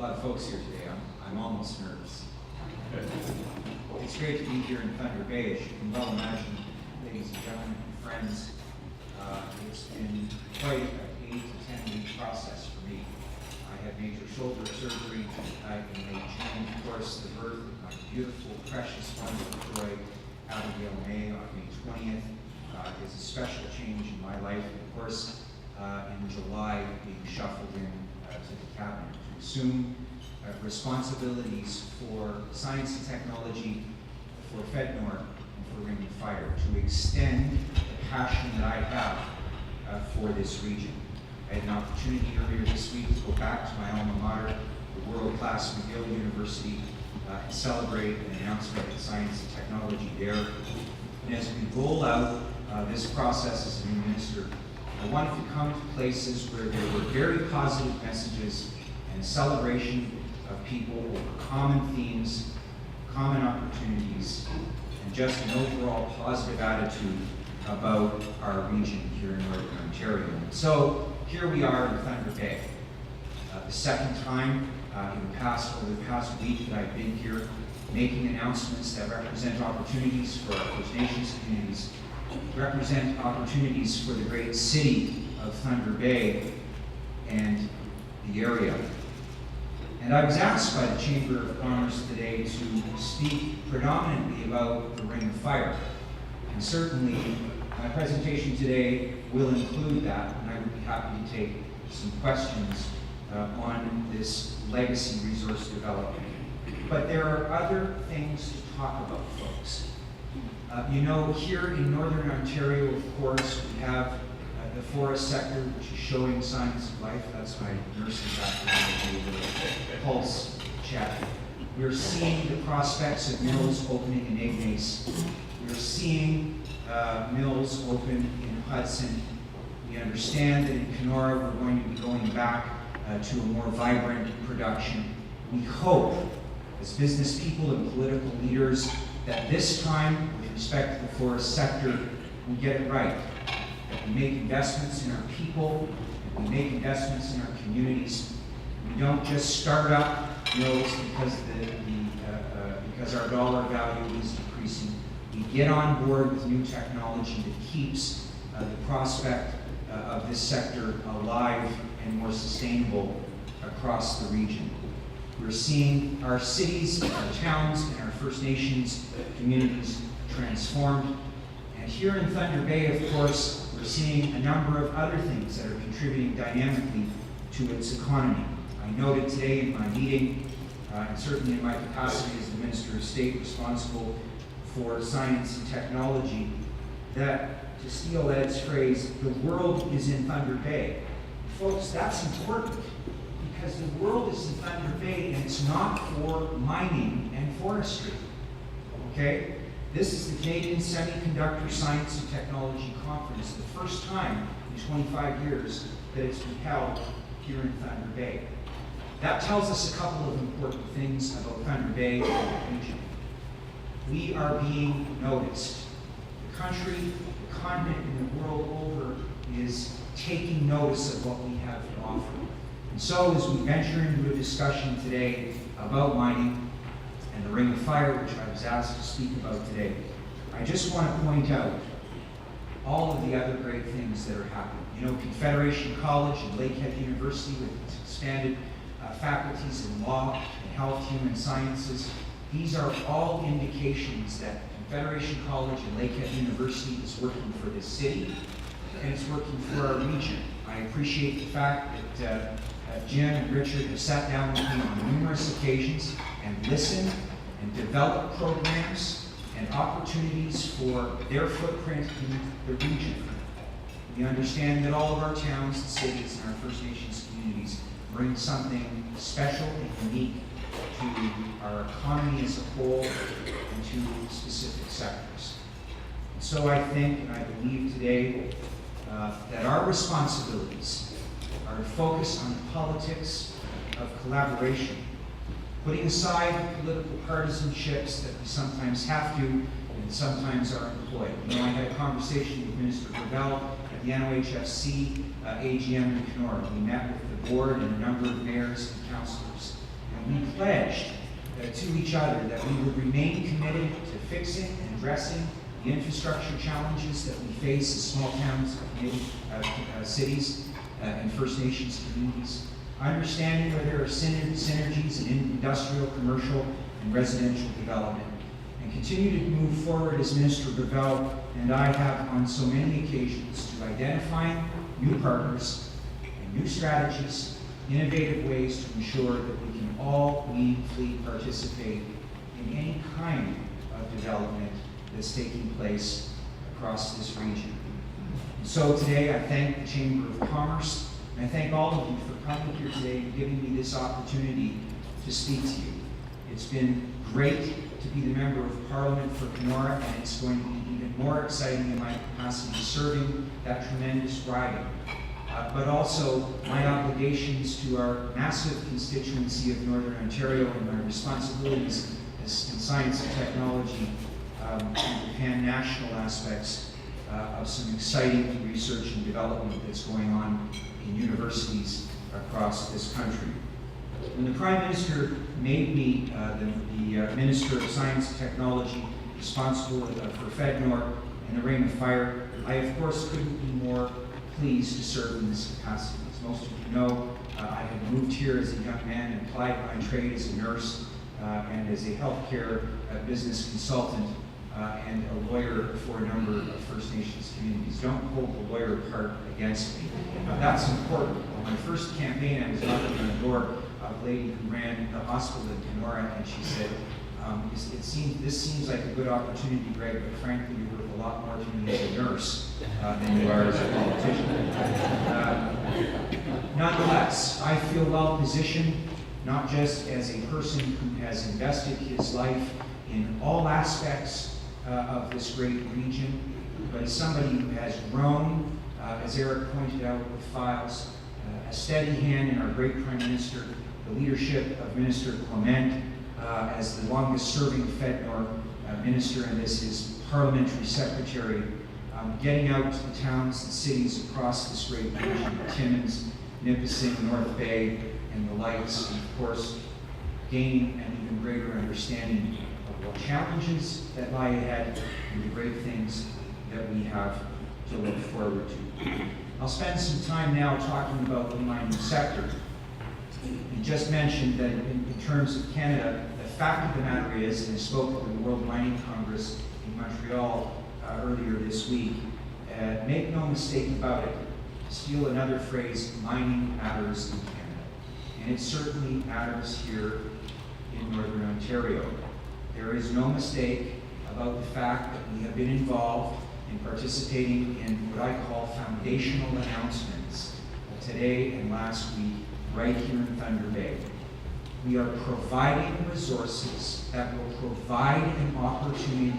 lot of folks here today. I'm almost nervous. It's great to be here in Thunder Bay. As you can well imagine, ladies and gentlemen and friends, it's been quite an 8 to 10 week process for me. I had major shoulder surgery in late June. Of course, the birth of my beautiful, precious, wonderful joy, Abigail May, on May 20th is a special change in my life. And of course, in July, being shuffled in to the cabinet to assume responsibilities for science and technology, for FedNor, and for Ring of Fire, to extend the passion that I have for this region. I had an opportunity earlier this week to go back to my alma mater, the world-class McGill University, and celebrate an announcement of science and technology there. And as we roll out this process as a new minister, I wanted to come to places where there were very positive messages and celebration of people over common themes, common opportunities, and just an overall positive attitude about our region here in Northern Ontario. And so here we are in Thunder Bay. The second time over the past week that I've been here, making announcements that represent opportunities for our First Nations communities, represent opportunities for the great city of Thunder Bay and the area. And I was asked by the Chamber of Commerce today to speak predominantly about the Ring of Fire. And certainly my presentation today will include that, and I would be happy to take some questions on this legacy resource development. But there are other things to talk about, folks. You know, here in Northern Ontario, of course, we have the forest sector, which is showing signs of life. That's my nursing background, the pulse check. We're seeing the prospects of mills opening in Ignace. We're seeing mills open in Hudson. We understand that in Kenora, we're going to be going back to a more vibrant production. We hope, as business people and political leaders, that this time, with respect to the forest sector, we get it right. That we make investments in our people, that we make investments in our communities. We don't just start up mills because our dollar value is decreasing. We get on board with new technology that keeps the prospect of this sector alive and more sustainable across the region. We're seeing our cities, our towns, and our First Nations communities transformed. And here in Thunder Bay, of course, we're seeing a number of other things that are contributing dynamically to its economy. I noted today in my meeting, and certainly in my capacity as the Minister of State responsible for science and technology, that, to steal Ed's phrase, the world is in Thunder Bay. Folks, that's important, because the world is in Thunder Bay and it's not for mining and forestry, okay? This is the Canadian Semiconductor Science and Technology Conference, the first time in 25 years that it's been held here in Thunder Bay. That tells us a couple of important things about Thunder Bay and the region. We are being noticed. The country, the continent, and the world over is taking notice of what we have to offer. And so as we venture into a discussion today about mining and the Ring of Fire, which I was asked to speak about today, I just want to point out all of the other great things that are happening. You know, Confederation College and Lakehead University with its expanded faculties in law and health, human sciences, these are all indications that Confederation College and Lakehead University is working for this city and it's working for our region. I appreciate the fact that Jim and Richard have sat down with me on numerous occasions and listened and developed programs and opportunities for their footprint in the region. We understand that all of our towns and cities and our First Nations communities bring something special and unique to our economy as a whole and to specific sectors. And so I think and I believe today that our responsibilities are to focus on the politics of collaboration, putting aside the political partisanships that we sometimes have to and sometimes are employed. You know, I had a conversation with Minister Gravel at the NOHFC AGM in Kenora. We met with the board and a number of mayors and councillors we pledged to each other that we would remain committed to fixing and addressing the infrastructure challenges that we face as small towns, cities, and First Nations communities, understanding where there are synergies in industrial, commercial, and residential development, and continue to move forward as Minister Gravel and I have on so many occasions to identifying new partners and new strategies, innovative ways to ensure that we can all meaningfully participate in any kind of development that's taking place across this region. And so today I thank the Chamber of Commerce, and I thank all of you for coming here today and giving me this opportunity to speak to you. It's been great to be the Member of Parliament for Kenora, and it's going to be even more exciting in my capacity serving that tremendous riding. But also my obligations to our massive constituency of Northern Ontario and my responsibilities in science and technology and pan-national aspects of some exciting research and development that's going on in universities across this country. When the Prime Minister made me the Minister of Science and Technology responsible for FedNor and the Ring of Fire, I of course couldn't be more pleased to serve in this capacity. As most of you know, I had moved here as a young man and applied my trade as a nurse and as a healthcare business consultant and a lawyer for a number of First Nations communities. Don't hold the lawyer part against me. That's important. On my first campaign, I was knocking on the door of a lady who ran the hospital in Kenora, and she said, this seems like a good opportunity, Greg, but frankly, you're worth a lot more to me as a nurse than you are as a politician. Nonetheless, I feel well positioned, not just as a person who has invested his life in all aspects of this great region, but as somebody who has grown, as Eric pointed out with files, a steady hand in our great Prime Minister, the leadership of Minister Clement, as the longest serving FedNor minister, and as his parliamentary secretary, getting out to the towns and cities across this great region, Timmins, Nipissing, North Bay, and the likes, and of course, gaining an even greater understanding of what challenges that lie ahead and the great things that we have to look forward to. I'll spend some time now talking about the mining sector. You just mentioned that in terms of Canada, the fact of the matter is, and I spoke at the World Mining Congress in Montreal earlier this week, make no mistake about it, to steal another phrase, mining matters in Canada. And it certainly matters here in Northern Ontario. There is no mistake about the fact that we have been involved in participating in what I call foundational announcements today and last week right here in Thunder Bay. We are providing resources that will provide an opportunity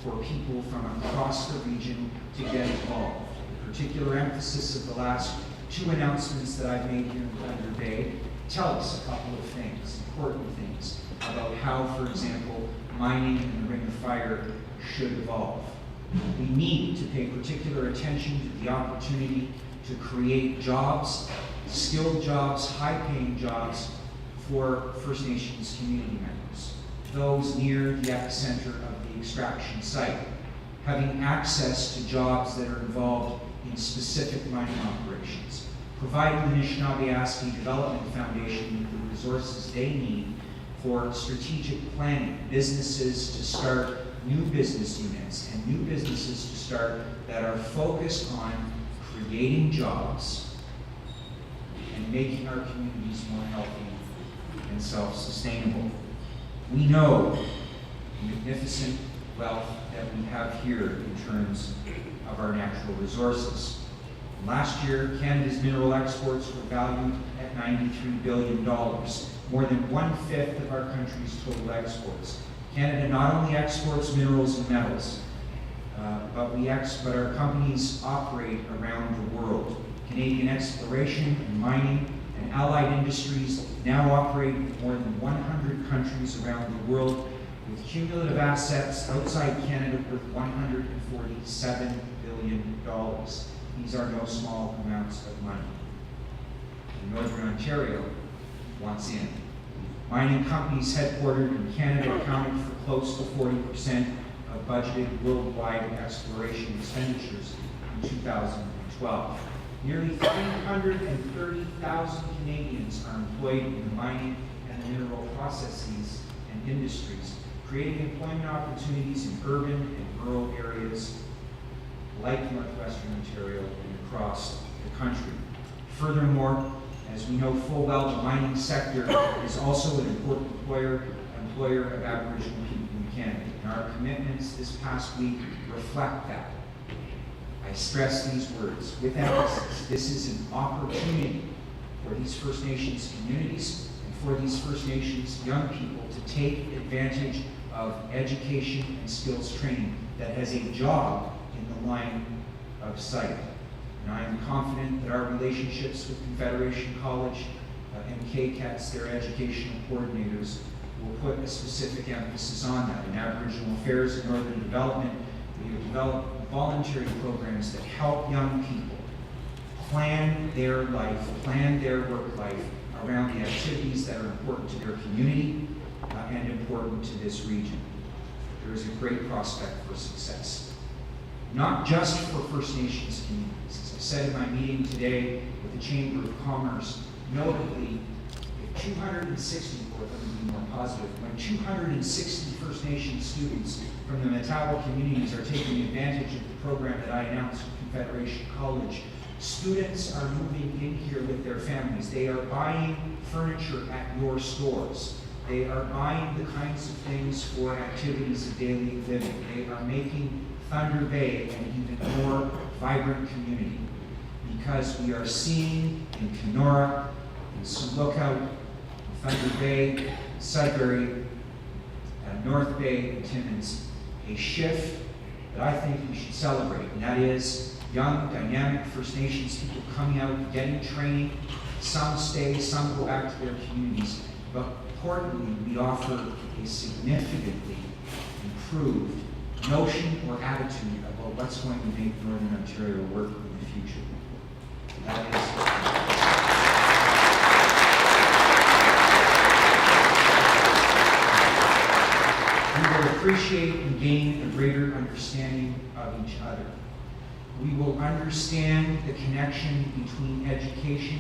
for people from across the region to get involved. The particular emphasis of the last two announcements that I've made here in Thunder Bay tell us a couple of things, important things, about how, for example, mining and the Ring of Fire should evolve. We need to pay particular attention to the opportunity to create jobs, skilled jobs, high-paying jobs for First Nations community members, those near the epicenter of the extraction site, having access to jobs that are involved in specific mining operations, providing the Anishinaabe Development Foundation with the resources they need for strategic planning, businesses to start new business units and new businesses to start that are focused on creating jobs and making our communities more healthy and self-sustainable. We know the magnificent wealth that we have here in terms of our natural resources. Last year, Canada's mineral exports were valued at $93 billion, more than 1/5 of our country's total exports. Canada not only exports minerals and metals, but our companies operate around the world. Canadian exploration and mining and allied industries now operate in more than 100 countries around the world, with cumulative assets outside Canada worth $147 billion. These are no small amounts of money. And Northern Ontario wants in. Mining companies headquartered in Canada accounted for close to 40% of budgeted worldwide exploration expenditures in 2012. Nearly 330,000 Canadians are employed in the mining and the mineral processes and industries, creating employment opportunities in urban and rural areas like Northwestern Ontario and across the country. Furthermore, as we know full well, the mining sector is also an important employer of Aboriginal people in Canada. And our commitments this past week reflect that. I stress these words with emphasis. This is an opportunity for these First Nations communities and for these First Nations young people to take advantage of education and skills training that has a job in the line of sight. And I am confident that our relationships with Confederation College and KCATS, their educational coordinators, will put a specific emphasis on that. In Aboriginal Affairs and Northern Development, we have developed voluntary programs that help young people plan their life, plan their work life around the activities that are important to their community and important to this region. There is a great prospect for success, not just for First Nations communities. As I said in my meeting today with the Chamber of Commerce, notably, if 260, or let me be more positive, when 260 First Nations students from the Matawa communities are taking advantage of the program that I announced with Confederation College, students are moving in here with their families. They are buying furniture at your stores. They are buying the kinds of things for activities of daily living. They are making Thunder Bay an even more vibrant community because we are seeing in Kenora, in Lookout, in Thunder Bay, Sudbury, North Bay, and Timmins, a shift that I think we should celebrate, and that is young, dynamic First Nations people coming out, getting training. Some stay, some go back to their communities, but importantly, we offer a significantly improved notion or attitude about what's going to make Northern Ontario work in the future. That is, we will appreciate and gain a greater understanding of each other. We will understand the connection between education,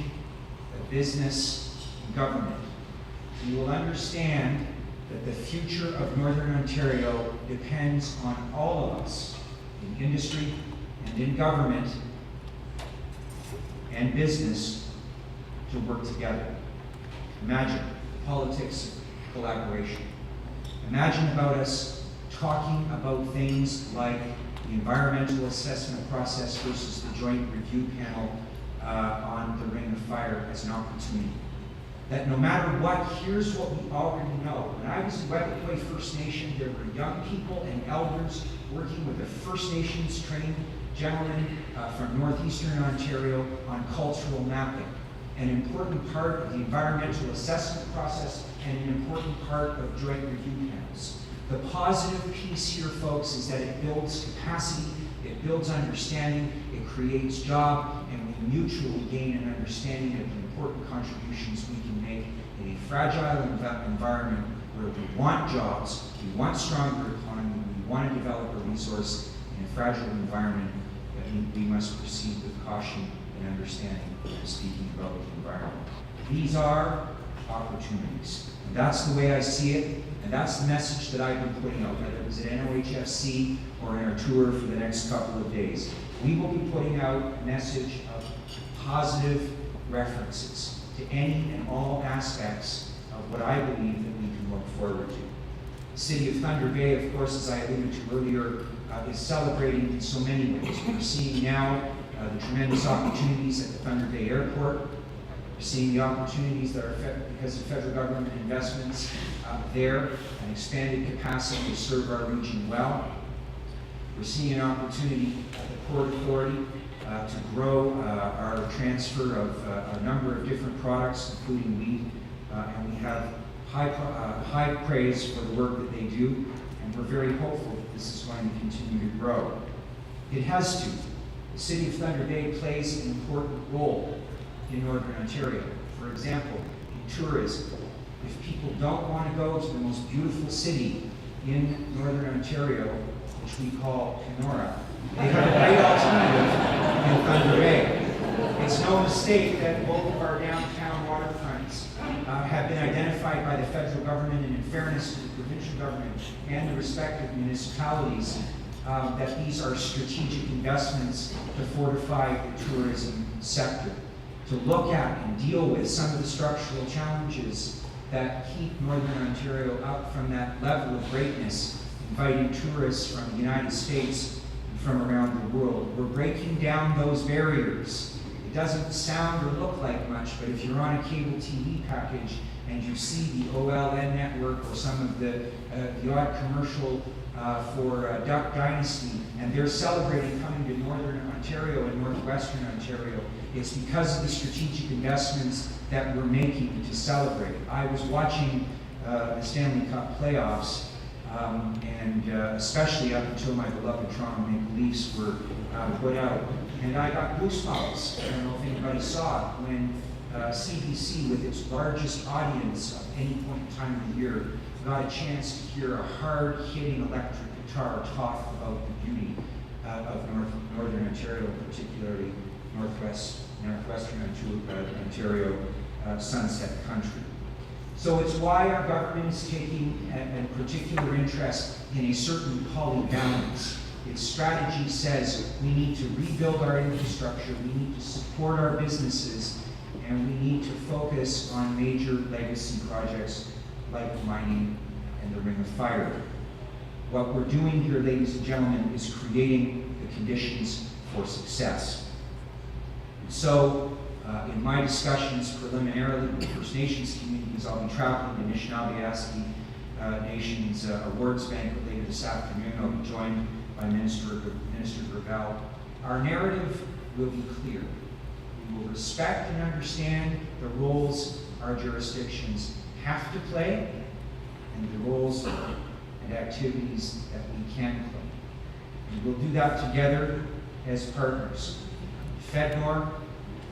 business, and government. We will understand that the future of Northern Ontario depends on all of us in industry and in government and business to work together. Imagine the politics of collaboration. Imagine about us talking about things like the environmental assessment process versus the joint review panel on the Ring of Fire as an opportunity. That no matter what, here's what we already know. When I was in Webequay First Nation, there were young people and elders working with a First Nations trained gentleman from northeastern Ontario on cultural mapping, an important part of the environmental assessment process and an important part of joint review panels. The positive piece here, folks, is that it builds capacity, it builds understanding, it creates job, and we mutually gain an understanding of the important contributions we can make in a fragile environment where we want jobs, we want stronger economy, we want to develop a resource in a fragile environment that we must proceed with caution and understanding when speaking about the environment. These are opportunities. And that's the way I see it, and that's the message that I've been putting out, whether it was at NOHFC or in our tour for the next couple of days. We will be putting out a message of positive references to any and all aspects of what I believe that we can look forward to. The City of Thunder Bay, of course, as I alluded to earlier, is celebrating in so many ways. We're seeing now the tremendous opportunities at the Thunder Bay Airport. We're seeing the opportunities that are because of federal government investments there and expanded capacity to serve our region well. We're seeing an opportunity at the Port Authority to grow our transfer of a number of different products, including wheat, and we have high praise for the work that they do, and we're very hopeful that this is going to continue to grow. It has to. The City of Thunder Bay plays an important role in Northern Ontario. For example, in tourism, If people don't want to go to the most beautiful city in Northern Ontario, which we call Kenora, they have a great alternative in Thunder Bay. It's no mistake that both of our downtown waterfronts have been identified by the federal government, and in fairness to the provincial government and the respective municipalities, that these are strategic investments to fortify the tourism sector, to look at and deal with some of the structural challenges that keep Northern Ontario up from that level of greatness, inviting tourists from the United States and from around the world. We're breaking down those barriers. It doesn't sound or look like much, but if you're on a cable TV package and you see the OLN network or some of the odd commercial for Duck Dynasty, and they're celebrating coming to Northern Ontario and Northwestern Ontario, it's because of the strategic investments that we're making to celebrate. I was watching the Stanley Cup playoffs, and especially up until my beloved Toronto Maple Leafs were put out. And I got goosebumps. I don't know if anybody saw it, when CBC, with its largest audience of any point in time of the year, got a chance to hear a hard-hitting electric guitar talk about the beauty of Northern Ontario, particularly Northwestern Ontario, Sunset Country. So it's why our government is taking a particular interest in a certain polybalance. Its strategy says we need to rebuild our infrastructure, we need to support our businesses, and we need to focus on major legacy projects like mining and the Ring of Fire. What we're doing here, ladies and gentlemen, is creating the conditions for success. So, in my discussions preliminarily with First Nations communities, I'll be traveling to Anishinaabe Nation's awards banquet later this afternoon. I'll be joined by Minister Gravel. Our narrative will be clear. We will respect and understand the roles our jurisdictions have to play and the roles and activities that we can play. And we'll do that together as partners. FedNor,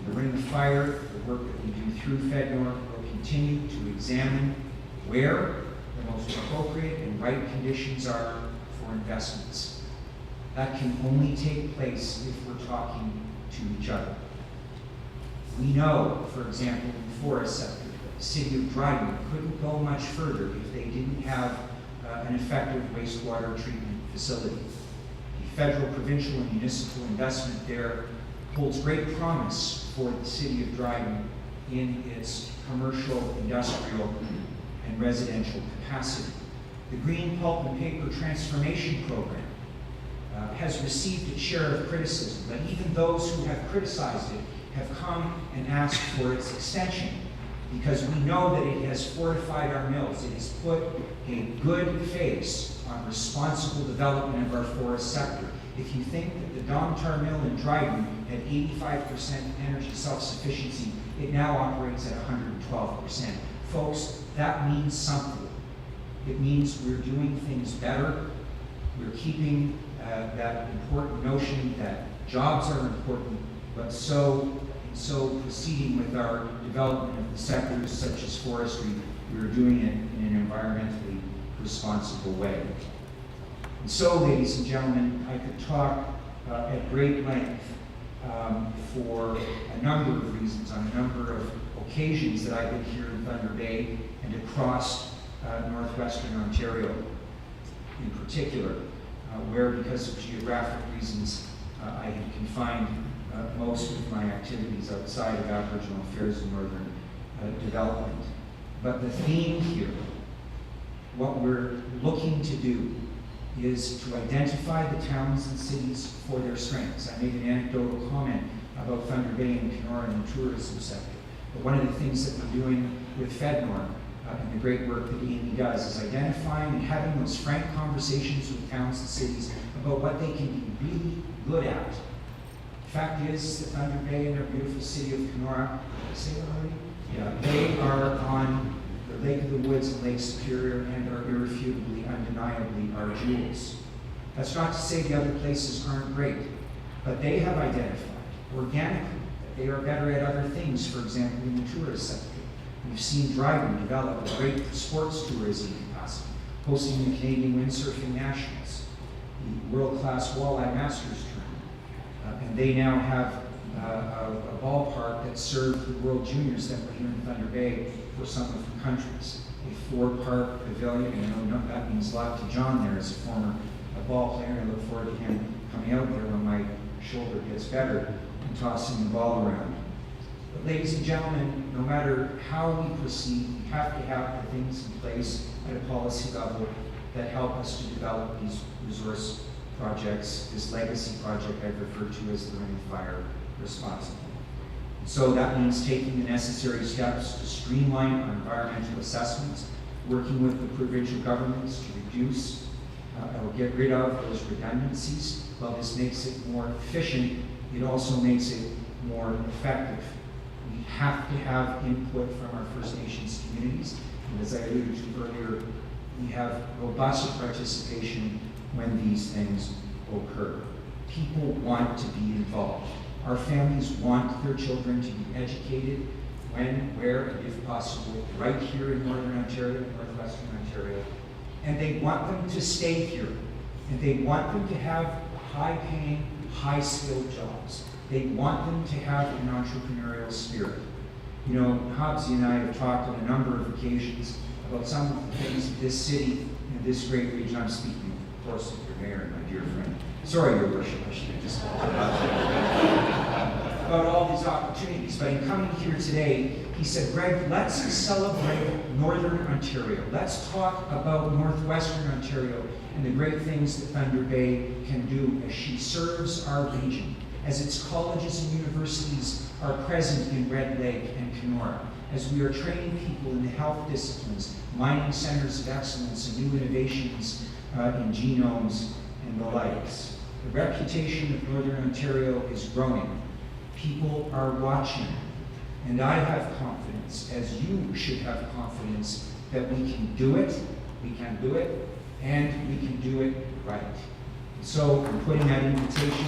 the Ring of Fire, the work that we do through FedNor, will continue to examine where the most appropriate and right conditions are for investments. That can only take place if we're talking to each other. We know, for example, in the forest sector, that the city of Dryden couldn't go much further if they didn't have an effective wastewater treatment facility. The federal, provincial, and municipal investment there holds great promise for the city of Dryden in its commercial, industrial, and residential capacity. The Green Pulp and Paper Transformation Program has received its share of criticism, but even those who have criticized it have come and asked for its extension, because we know that it has fortified our mills. It has put a good face on responsible development of our forest sector. If you think that the Domtar Mill in Dryden had 85% energy self-sufficiency, it now operates at 112%. Folks, that means something. It means we're doing things better. We're keeping that important notion that jobs are important, but so proceeding with our development of the sectors such as forestry, we're doing it in an environmentally responsible way. And so, ladies and gentlemen, I could talk at great length for a number of reasons, on a number of occasions that I've been here in Thunder Bay and across Northwestern Ontario in particular, where, because of geographic reasons, I have confined most of my activities outside of Aboriginal affairs and northern development. But the theme here, what we're looking to do, is to identify the towns and cities for their strengths. I made an anecdotal comment about Thunder Bay and Kenora and the tourism sector. But one of the things that we're doing with FedNor and the great work that Amy does is identifying and having those frank conversations with towns and cities about what they can be really good at. The fact is that Thunder Bay and our beautiful city of Kenora, did I say that already? Yeah, they are on the Lake of the Woods and Lake Superior and are irrefutably, undeniably our jewels. That's not to say the other places aren't great, but they have identified organically that they are better at other things, for example, in the tourist sector. We've seen Dryden develop a great sports tourism capacity, hosting the Canadian Windsurfing Nationals, the world-class Walleye Masters Tournament, and they now have a ballpark that served the World Juniors that were here in Thunder Bay for some of the countries. A 4-park pavilion, and I know that means a lot to John there as a former ball player. I look forward to him coming out there when my shoulder gets better and tossing the ball around. But ladies and gentlemen, no matter how we proceed, we have to have the things in place at a policy level that help us to develop these resource projects, this legacy project I've referred to as the Ring of Fire responsibly. So that means taking the necessary steps to streamline our environmental assessments, working with the provincial governments to reduce or get rid of those redundancies. While this makes it more efficient, it also makes it more effective. We have to have input from our First Nations communities, and as I alluded to earlier, we have robust participation when these things occur. People want to be involved. Our families want their children to be educated when, where, and if possible, right here in Northern Ontario, Northwestern Ontario. And they want them to stay here. And they want them to have high-paying, high-skilled jobs. They want them to have an entrepreneurial spirit. You know, Hobbsy and I have talked on a number of occasions about some of the things that this city and this great region, I'm speaking, of course, of your mayor, my dear friend. Sorry, Your Worship, I should have just about all these opportunities. But in coming here today, he said, Greg, let's celebrate Northern Ontario. Let's talk about Northwestern Ontario and the great things that Thunder Bay can do as she serves our region, as its colleges and universities are present in Red Lake and Kenora, as we are training people in the health disciplines, mining centers of excellence, and new innovations in genomes and the likes. The reputation of Northern Ontario is growing. People are watching. And I have confidence, as you should have confidence, that we can do it, and we can do it right. So I'm putting that invitation.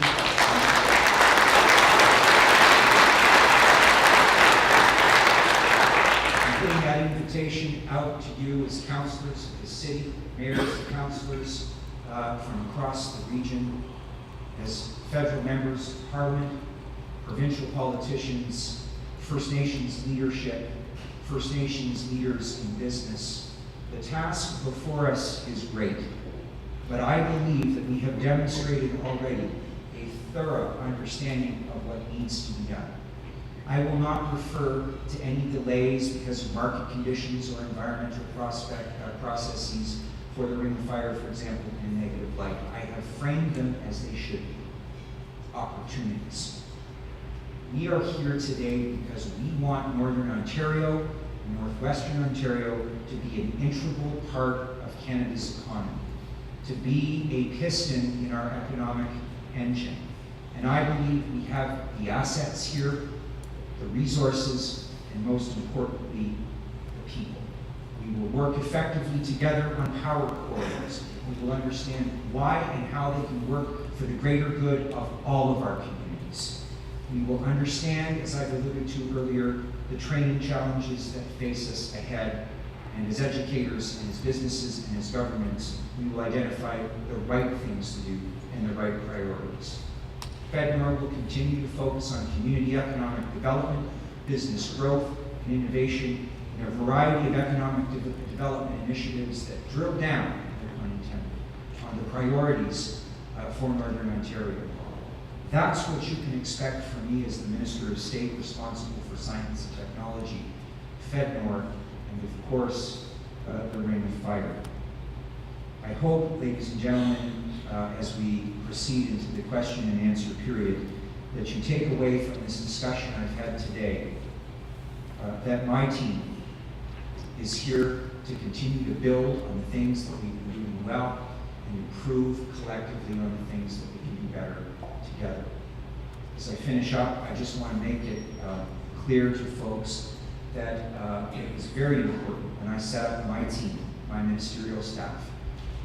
I'm putting that invitation out to you as councillors of the city, mayors, councillors from across the region, as federal members of Parliament, provincial politicians, First Nations leadership, First Nations leaders in business. The task before us is great, but I believe that we have demonstrated already a thorough understanding of what needs to be done. I will not refer to any delays because of market conditions or environmental processes for the Ring of Fire, for example, in negative light. I have framed them as they should be, opportunities. We are here today because we want Northern Ontario and Northwestern Ontario to be an integral part of Canada's economy, to be a piston in our economic engine. And I believe we have the assets here, the resources, and most importantly, the people. We will work effectively together on power corridors. We will understand why and how they can work for the greater good of all of our communities. We will understand, as I've alluded to earlier, the training challenges that face us ahead. And as educators, and as businesses, and as governments, we will identify the right things to do and the right priorities. FedNor will continue to focus on community economic development, business growth, and innovation in a variety of economic development initiatives that drill down, no pun intended, on the priorities for Northern Ontario. That's what you can expect from me as the Minister of State responsible for science and technology, FedNor, and of course, the Ring of Fire. I hope, ladies and gentlemen, as we proceed into the question and answer period, that you take away from this discussion I've had today that my team is here to continue to build on the things that we've been doing well and improve collectively on the things that we can do better together. As I finish up, I just want to make it clear to folks that it was very important when I set up my team, my ministerial staff,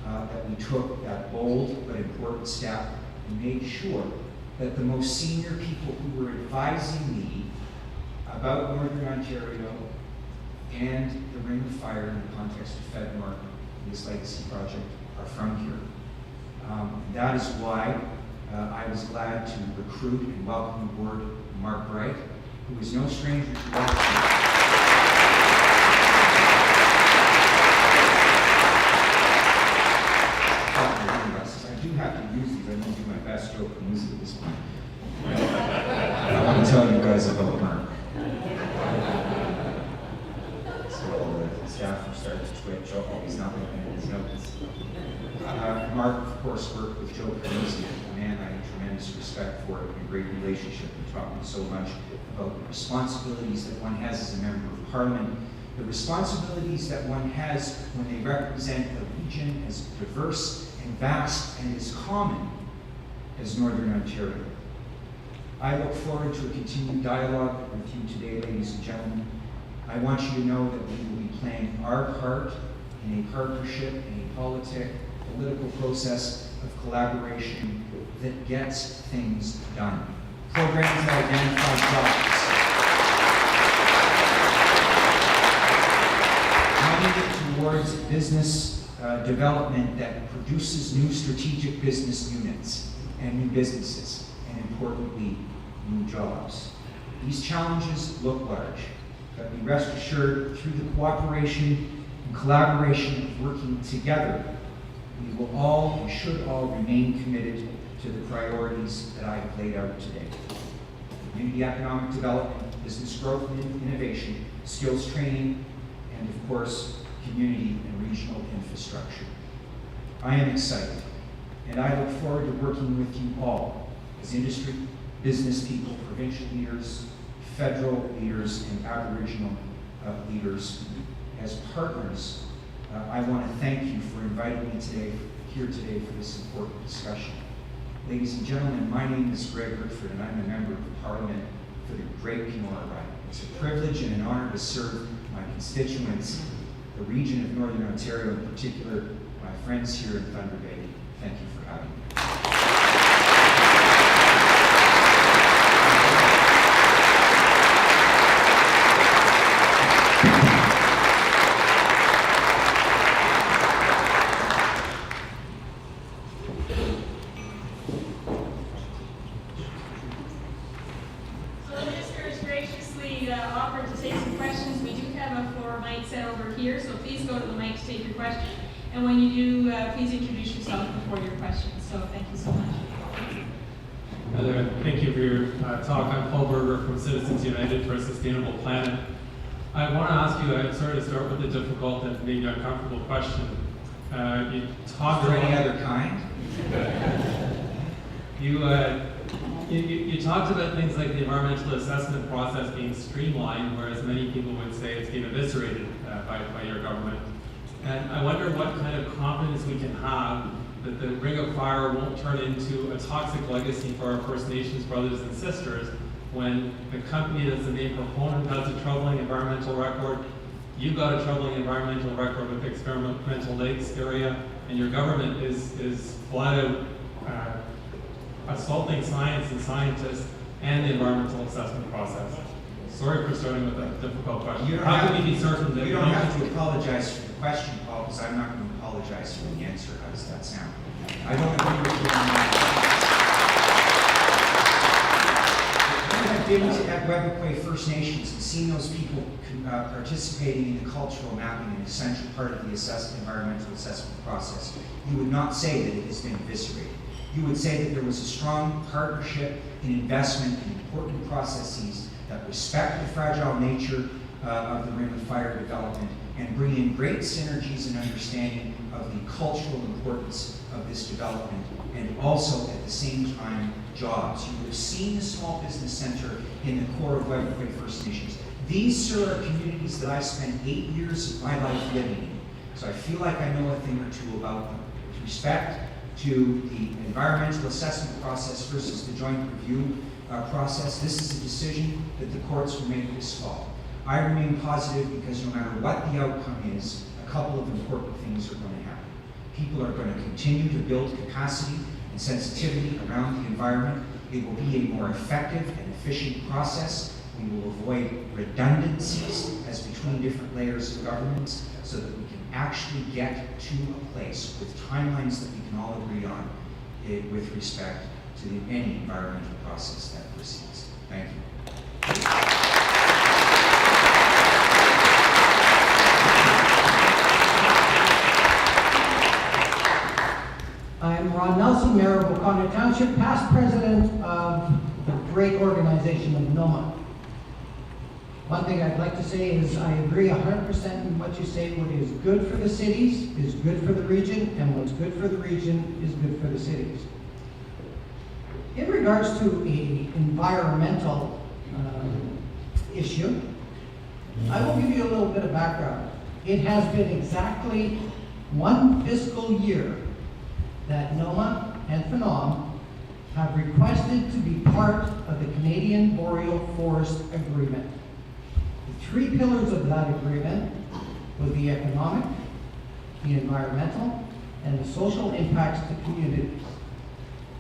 that we took that bold but important step and made sure that the most senior people who were advising me about Northern Ontario, and the Ring of Fire in the context of FedNor, this legacy project, are from here. That is why I was glad to recruit and welcome aboard Mark Bright, who is no stranger to Washington. I do have to use these. I'm going to do my best joke and use it at this point. I want to tell you guys about Mark. So the staff are starting to twitch. Oh, he's not looking at his notes. Mark, of course, worked with Joe Carnesi, a man I have tremendous respect for and a great relationship. He taught me so much about the responsibilities that one has as a member of Parliament, the responsibilities that one has when they represent a region as diverse and vast and as common as Northern Ontario. I look forward to a continued dialogue with you today, ladies and gentlemen. I want you to know that we will be playing our part in a partnership, in a political process of collaboration that gets things done. Programs that identify jobs. Money towards business development that produces new strategic business units and new businesses, and importantly, new jobs. These challenges look large, but be rest assured, through the cooperation and collaboration of working together, we will all and should all remain committed to the priorities that I have laid out today. Community economic development, business growth and innovation, skills training, and of course, community and regional infrastructure. I am excited, and I look forward to working with you all as industry, business people, provincial leaders, federal leaders, and Aboriginal leaders. As partners, I want to thank you for inviting me here today for this important discussion. Ladies and gentlemen, my name is Greg Rickford, and I'm a member of Parliament for the Great Kenora Riding. It's a privilege and an honor to serve my constituents, the region of Northern Ontario, in particular, my friends here in Thunder Bay. Thank you for having me. And when you do, please introduce yourself before your questions. So thank you so much. Thank you for your talk. I'm Paul Berger from Citizens United for a Sustainable Planet. I want to ask you, I'm sorry to start with a difficult and maybe uncomfortable question. You talked about any other kind? You talked about things like the environmental assessment process being streamlined, whereas many people would say it's been eviscerated by your government. And I wonder what kind of confidence we can have that the Ring of Fire won't turn into a toxic legacy for our First Nations brothers and sisters when the company that's the main proponent has a troubling environmental record, you've got a troubling environmental record with the experimental lakes area, and your government is flat out assaulting science and scientists and the environmental assessment process. Sorry for starting with a difficult question. How can we be certain that you don't have to apologize for the question, Paul, because I'm not going to apologize for the answer. How does that sound? I don't agree with you on that. I have been at Webequay First Nations and seen those people participating in the cultural mapping, an essential part of the environmental assessment process. You would not say that it has been eviscerated. You would say that there was a strong partnership and investment in important processes that respect the fragile nature of the Ring of Fire development and bring in great synergies and understanding of the cultural importance of this development, and also at the same time jobs. You would have seen the small business center in the core of Webequay First Nations. These, sir, are communities that I spent 8 years of my life living in. So I feel like I know a thing or two about them. With respect to the environmental assessment process versus the joint review process, this is a decision that the courts will make this fall. I remain positive because no matter what the outcome is, a couple of important things are going to happen. People are going to continue to build capacity and sensitivity around the environment. It will be a more effective and efficient process we will avoid redundancies as between different layers of governments, so that we can actually get to a place with timelines that we can all agree on with respect to any environmental process that proceeds. Thank you. I'm Ron Nelson, Mayor of Oconto Township, past president of the great organization of NOMA. One thing I'd like to say is I agree 100% in what you say. What is good for the cities is good for the region, and what's good for the region is good for the cities. In regards to an environmental issue, I will give you a little bit of background. It has been exactly one fiscal year that NOMA and FedNor have requested to be part of the Canadian Boreal Forest Agreement. The three pillars of that agreement were the economic, the environmental, and the social impacts to communities.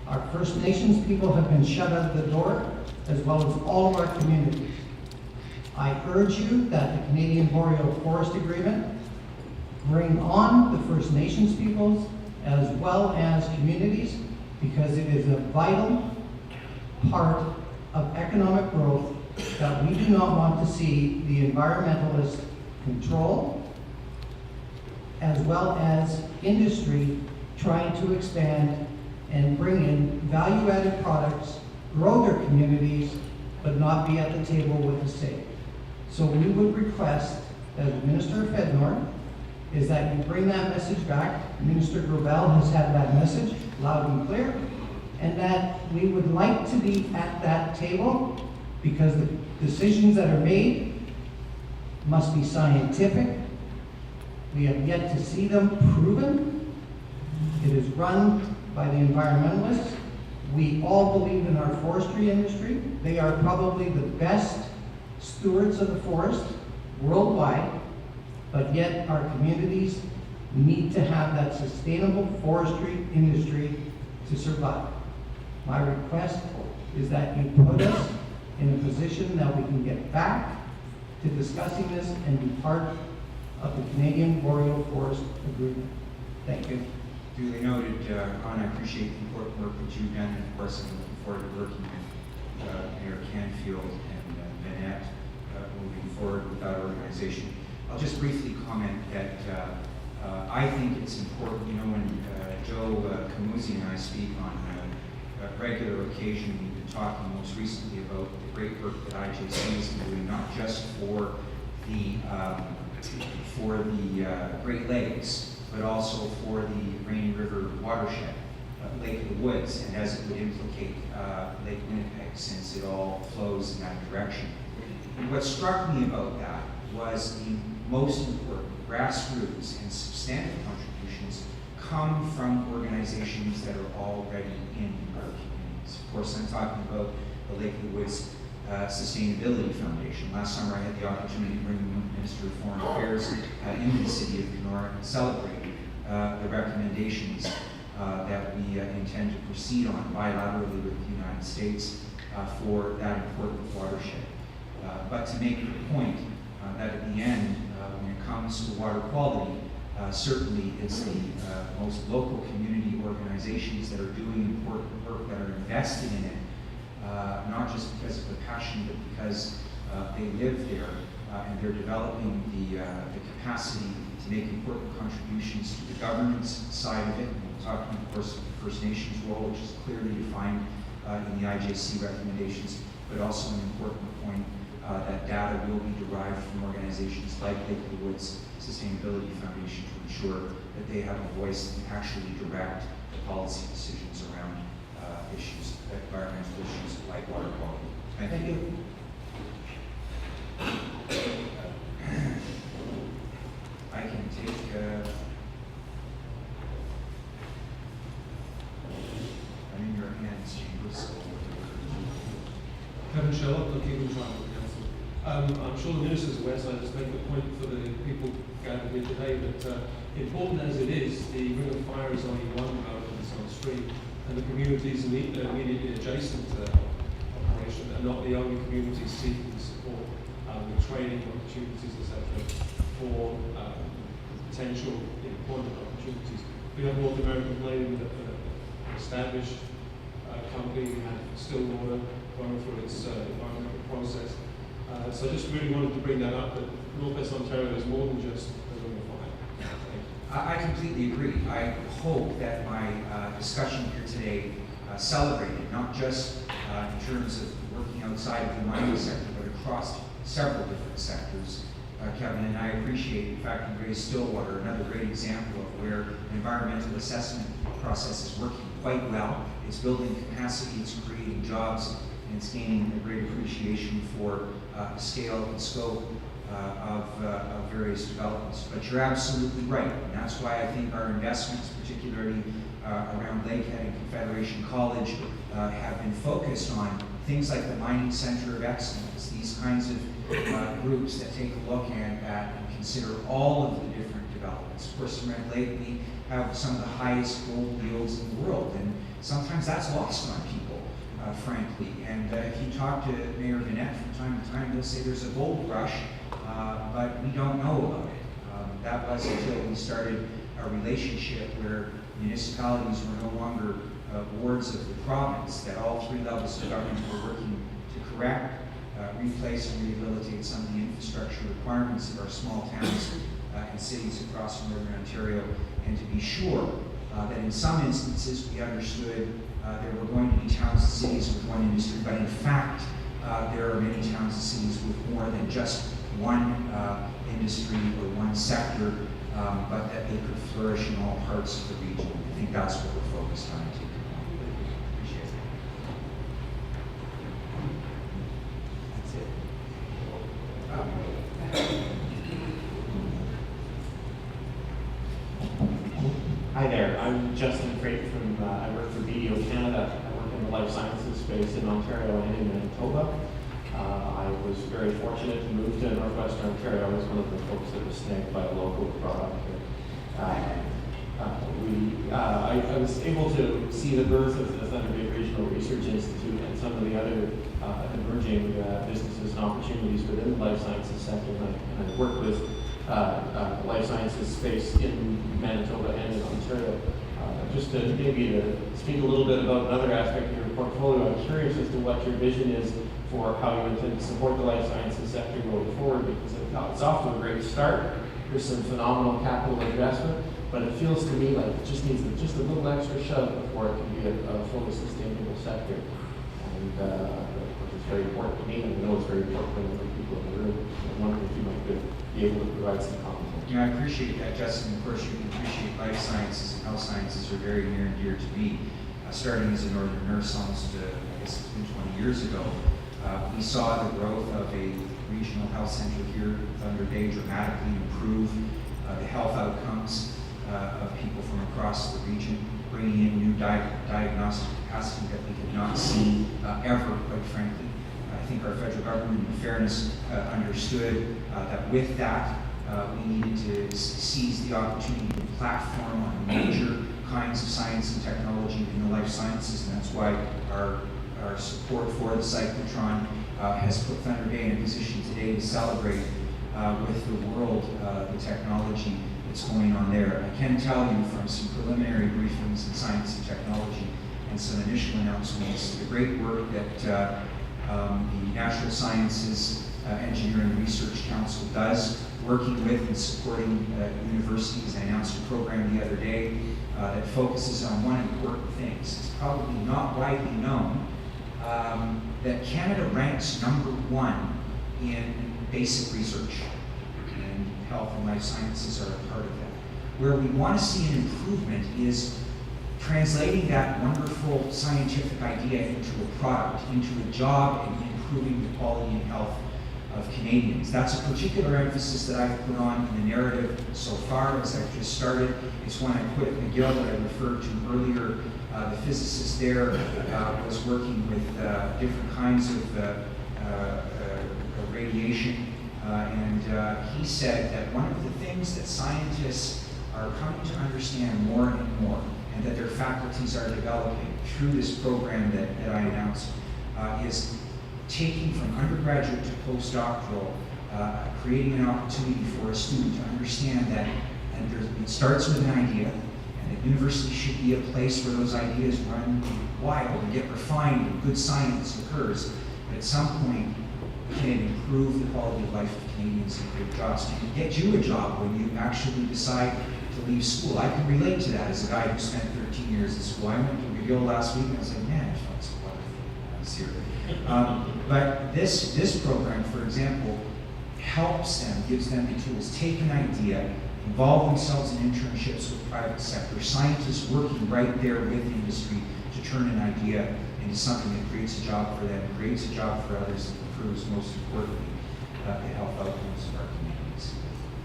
Our First Nations people have been shut out of the door, as well as all of our communities. I urge you that the Canadian Boreal Forest Agreement bring on the First Nations peoples as well as communities, because it is a vital part of economic growth that we do not want to see the environmentalists control, as well as industry trying to expand and bring in value-added products, grow their communities, but not be at the table with a say. So we would request, as Minister of FedNor, is that you bring that message back. Minister Gravel has had that message loud and clear, and that we would like to be at that table, because the decisions that are made must be scientific. We have yet to see them proven. It is run by the environmentalists. We all believe in our forestry industry. They are probably the best stewards of the forest worldwide, but yet our communities need to have that sustainable forestry industry to survive. My request is that you put us in a position that we can get back to discussing this and be part of the Canadian Boreal Forest Agreement. Thank you. Duly noted, Ron. I appreciate the important work that you've done, and of course I'm looking forward to working with Mayor Canfield and Vanette moving forward with that organization. I'll just briefly comment that I think it's important, you know, when Joe Camusi and I speak on a regular occasion, we've been talking most recently about the great work that IJC is doing, not just for the Great Lakes, but also for the Rainy River watershed, Lake of the Woods, and as it would implicate Lake Winnipeg, since it all flows in that direction. And what struck me about that was the most important grassroots and substantive contributions come from organizations that are already in our communities. Of course, I'm talking about the Lake of the Woods Sustainability Foundation. Last summer, I had the opportunity to bring the Minister of Foreign Affairs into the city of Kenora and celebrate the recommendations that we intend to proceed on bilaterally with the United States for that important watershed. But to make the point that at the end, when it comes to water quality, certainly it's the most local community organizations that are doing important work, that are invested in it, not just because of the passion, but because they live there and they're developing the capacity to make important contributions to the governance side of it. And we're talking, of course, of the First Nations role, which is clearly defined in the IJC recommendations, but also an important point that data will be derived from organizations like Lake of the Woods Sustainability Foundation to ensure that they have a voice and actually direct the policy decisions around issues, environmental issues like water quality. Thank you. I can take I'm in your hands, Chambers. Kevin Sherlock, looking at Tribal Council. I'm sure the Minister's aware, so I just make the point for the people gathered here today that important as it is, the Ring of Fire is only one development on the stream, and the communities immediately adjacent to population, and not the only communities seeking support with training opportunities, etc., for potential employment opportunities. We have North American Lane, an established company, we have Stillwater going through its environmental process. So I just really wanted to bring that up, that Northwest Ontario is more than just a ring of fire. I completely agree. I hope that my discussion here today celebrated not just in terms of working outside of the mining sector, but across several different sectors. Kevin, and I appreciate, in fact, you raised Stillwater, another great example of where an environmental assessment process is working quite well. It's building capacity, it's creating jobs, and it's gaining a great appreciation for scale and scope of various developments. But you're absolutely right, and that's why I think our investments, particularly around Lakehead and Confederation College, have been focused on things like the Mining Center of Excellence, these kinds of groups that take a look at and consider all of the different developments. Of course, in Red Lake, we have some of the highest gold yields in the world, and sometimes that's lost on people, frankly. And if you talk to Mayor Vinette from time to time, they'll say there's a gold rush, but we don't know about it. That was until we started a relationship where municipalities were no longer wards of the province, that all three levels of government were working to correct, replace and rehabilitate some of the infrastructure requirements of our small towns and cities across northern Ontario, and to be sure that in some instances we understood there were going to be towns and cities with one industry, but in fact there are many towns and cities with more than just one industry or one sector, but that they could flourish in all parts of the region. I think that's what we're focused on too. Appreciate it. That's it. Hi there, I'm Justin Freight from, I work for BDO Canada. I work in the life sciences space in Ontario and in Manitoba. I was very fortunate to move to Northwestern Ontario. I was one of the folks that was snagged by a local product here. I was able to see the birth of the Thunder Bay Regional Research Institute and some of the other emerging businesses and opportunities within the life sciences sector. And I worked with the life sciences space in Manitoba and in Ontario. Just to maybe to speak a little bit about another aspect of your portfolio, I'm curious as to what your vision is for how you intend to support the life sciences sector going forward, because it's off to a great start. There's some phenomenal capital investment, but it feels to me like it just needs just a little extra shove before it can be a fully sustainable sector. And which is very important to me, and I know it's very important to other people in the room. I'm wondering if you might be able to provide some comment. Yeah, I appreciate that, Justin. Of course, you can appreciate life sciences and health sciences are very near and dear to me. Starting as a northern nurse almost, I guess it's been 20 years ago, we saw the growth of a regional health center here in Thunder Bay dramatically improve the health outcomes of people from across the region, bringing in new diagnostic capacity that we had not seen ever, quite frankly. I think our federal government, in fairness, understood that with that, we needed to seize the opportunity to platform on major kinds of science and technology in the life sciences, and that's why our support for the cyclotron has put Thunder Bay in a position today to celebrate with the world the technology that's going on there. I can tell you from some preliminary briefings in science and technology and some initial announcements, the great work that the Natural Sciences Engineering Research Council does, working with and supporting universities. I announced a program the other day that focuses on one important thing. It's probably not widely known that Canada ranks #1 in basic research, and health and life sciences are a part of that. Where we want to see an improvement is translating that wonderful scientific idea into a product, into a job, and improving the quality and health of Canadians. That's a particular emphasis that I've put on in the narrative so far as I've just started. It's one I put at McGill that I referred to earlier. The physicist there was working with different kinds of radiation, and he said that one of the things that scientists are coming to understand more and more, and that their faculties are developing through this program that I announced, is taking from undergraduate to postdoctoral, creating an opportunity for a student to understand that it starts with an idea, and that university should be a place where those ideas run wild and get refined and good science occurs. But at some point, can it improve the quality of life of Canadians and create jobs? Can it get you a job when you actually decide to leave school? I can relate to that as a guy who spent 13 years in school. I went to McGill last week and I was like, man, it felt so wonderful. I was here. But this program, for example, helps them, gives them the tools, take an idea, involve themselves in internships with private sector, scientists working right there with industry to turn an idea into something that creates a job for them, creates a job for others, and improves, most importantly, the health outcomes of our communities.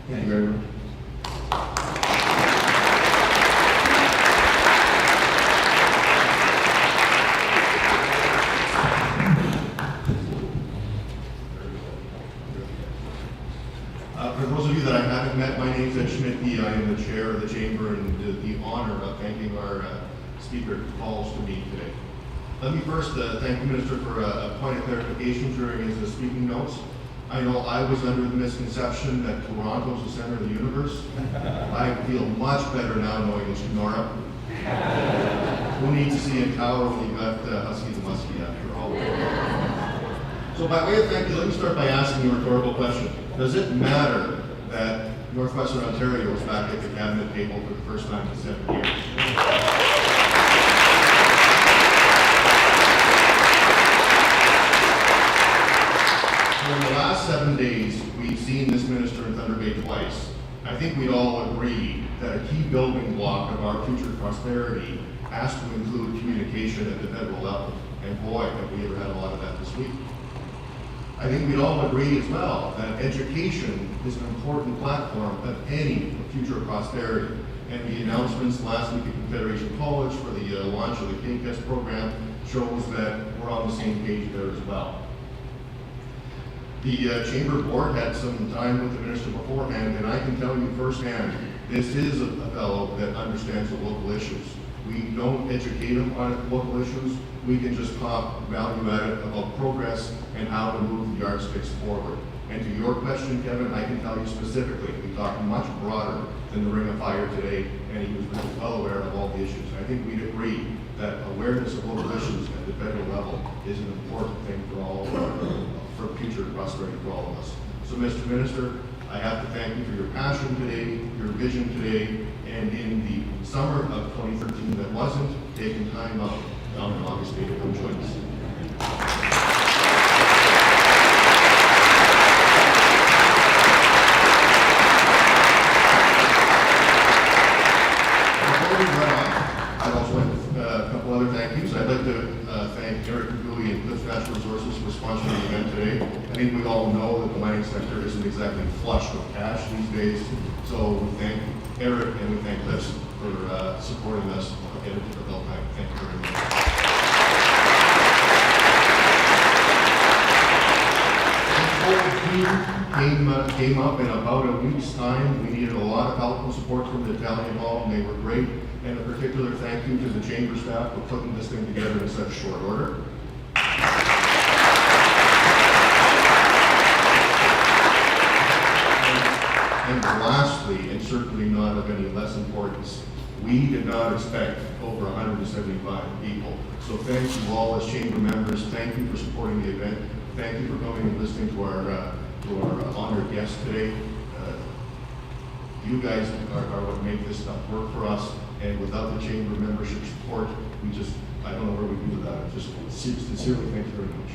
Thank you very much. For those of you that I haven't met, my name is Ed Schmidt. I am the chair of the chamber and the honor of thanking our speaker who calls to me today. Let me first thank the minister for a point of clarification during his speaking notes. I know I was under the misconception that Toronto is the center of the universe. I feel much better now knowing it's Kenora. Who needs to see a tower when you got Husky the Muskie after all? So by way of thank you, let me start by asking a rhetorical question. Does it matter that Northwestern Ontario is back at the cabinet table for the first time in 7 years? So in the last 7 days, we've seen this minister in Thunder Bay twice. I think we'd all agree that a key building block of our future prosperity has to include communication at the federal level. And boy, have we ever had a lot of that this week. I think we'd all agree as well that education is an important platform of any future prosperity. And the announcements last week at Confederation College for the launch of the K-Test program shows that we're on the same page there as well. The Chamber Board had some time with the minister beforehand, and I can tell you firsthand, this is a fellow that understands the local issues. We don't educate him on local issues. We can just talk value added about progress and how to move the yardsticks forward. And to your question, Kevin, I can tell you specifically, we talked much broader than the Ring of Fire today, and he was well aware of all the issues. I think we'd agree that awareness of local issues at the federal level is an important thing for all of our, for future prosperity for all of us. So, Mr. Minister, I have to thank you for your passion today, your vision today, and in the summer of 2013 that wasn't, taking time out down in August 8 to come join us. Before we run off, I'd also like a couple other thank yous. I'd like to thank Eric Gouy and Cliff Natural Resources for sponsoring the event today. I think we all know that the mining sector isn't exactly flush with cash these days, so we thank Eric and we thank Cliff for supporting us at a difficult time. Thank you very much. Came up in about a week's time. We needed a lot of help and support from the Italian Hall, and they were great. And a particular thank you to the chamber staff for putting this thing together in such short order. And lastly, and certainly not of any less importance, we did not expect over 175 people. So thank you all as chamber members. Thank you for supporting the event. Thank you for coming and listening to our honored guest today. You guys are what make this stuff work for us, and without the chamber membership support, I don't know where we'd be without it. Just sincerely, thank you very much.